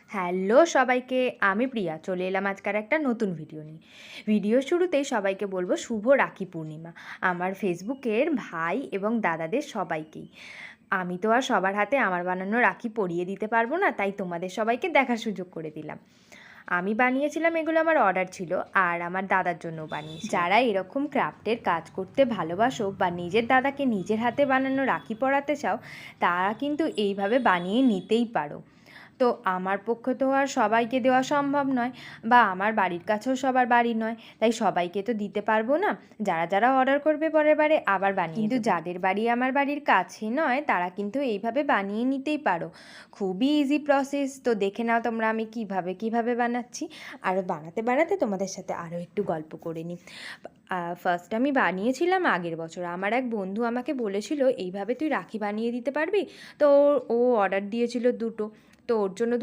Hello সবাইকে, আমি প্রিয়া চলে এলাম আজকের একটা নতুন ভিডিও নিয়ে। ভিডিও শুরুতেই সবাইকে বলবো শুভ রাখি পূর্ণিমা আমার ফেসবুকের ভাই এবং দাদাদের সবাইকেই। আমি তো আর সবার হাতে আমার বানানো রাখি পরিয়ে দিতে পারবো না, তাই তোমাদের সবাইকে দেখার সুযোগ করে দিলাম। আমি বানিয়েছিলাম, এগুলো আমার অর্ডার ছিল আর আমার দাদার জন্য বানিয়েছি। যারা এরকম ক্রাফটের কাজ করতে ভালোবাসো বা নিজের দাদাকে নিজের হাতে বানানো রাখি পরাতে চাও, তারা কিন্তু এইভাবে বানিয়ে নিতেই পারো। তো আমার পক্ষে তো আর সবাইকে দেওয়া সম্ভব নয়, বা আমার বাড়ির কাছেও সবার বাড়ি নয়, তাই সবাইকে তো দিতে পারবো না। যারা যারা অর্ডার করবে পরের বারে আবার বানিয়ে, কিন্তু যাদের বাড়ি আমার বাড়ির কাছে নয় তারা কিন্তু এইভাবে বানিয়ে নিতেই পারো। খুবই ইজি প্রসেস। তো দেখে নাও তোমরা আমি কিভাবে বানাচ্ছি। আর বানাতে বানাতে তোমাদের সাথে আরও একটু গল্প করে নিই। ফার্স্ট আমি বানিয়েছিলাম আগের বছর। আমার এক বন্ধু আমাকে বলেছিল এইভাবে তুই রাখি বানিয়ে দিতে পারবি। তো ও অর্ডার দিয়েছিল দুটো, তো ওর জন্য